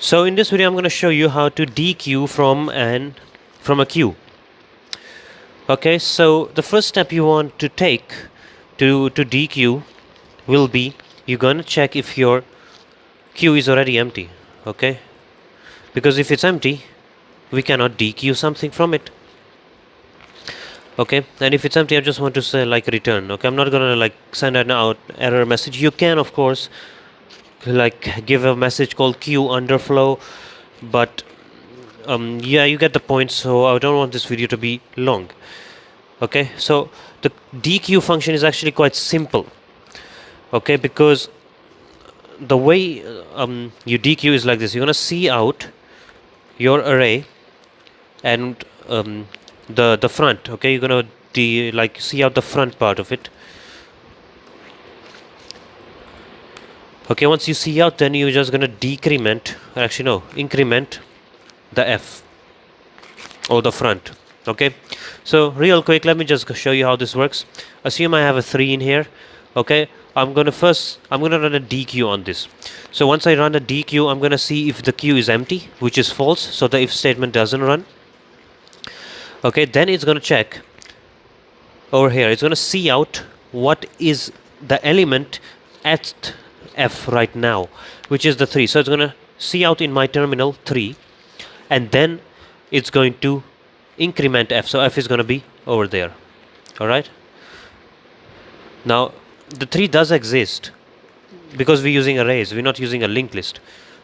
So in this video I'm going to show you how to dequeue from a queue. Okay, so the first step you want to take to dequeue will be you're going to check if your queue is already empty. Okay, because if it's empty we cannot dequeue something from it. Okay, and if it's empty I just want to say like return. Okay, I'm not gonna like send an out error message. You can of course like give a message called queue underflow, but yeah, you get the point, so I don't want this video to be long. Okay, so the dequeue function is actually quite simple. Okay, because the way you dequeue is like this. You're gonna see out your array and the front. Okay, you're gonna like see out the front part of it. Okay, once you see out, then you're just gonna increment the f or the front. Okay, so real quick, let me just show you how this works. Assume I have a 3 in here. Okay, I'm gonna run a dequeue on this. So once I run a dequeue, I'm gonna see if the queue is empty, which is false, so the if statement doesn't run. Okay, then it's gonna check over here. It's gonna see out what is the element at f right now, which is the 3. So it's gonna see out in my terminal 3, and then it's going to increment f. So f is gonna be over there. All right. Now the 3 does exist because we're using arrays. We're not using a linked list.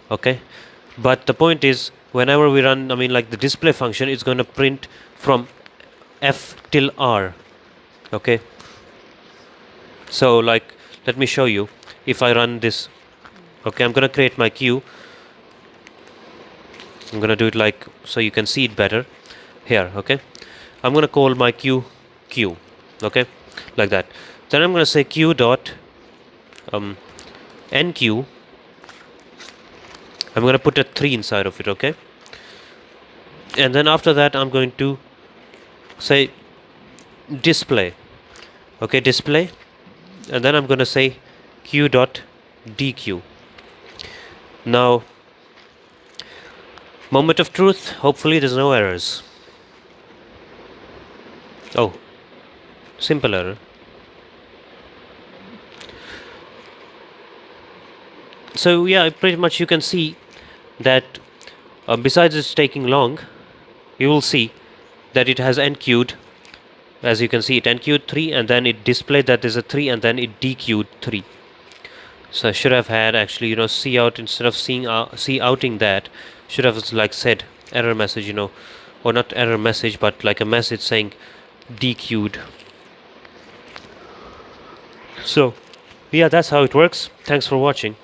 Okay, but the point is, whenever we run, like the display function, it's going to print from f till r. Okay, so like let me show you. If I run this, okay, I'm going to create my queue. I'm going to do it like so you can see it better here. Okay, I'm going to call my queue. Okay, like that. Then I'm going to say queue dot enqueue. I'm going to put a 3 inside of it. Okay, and then after that I'm going to say display. Okay, display, and then I'm going to say queue dot dequeue. Now, moment of truth, hopefully there's no errors. Oh, simple error. So yeah, pretty much you can see that besides it's taking long, you will see that it has enqueued. As you can see, it enqueued 3, and then it displayed that there's a 3, and then it dequeued 3. So I should have had actually, see out instead of see outing that. Should have like said error message, or not error message, but like a message saying dequeued. So yeah, that's how it works. Thanks for watching.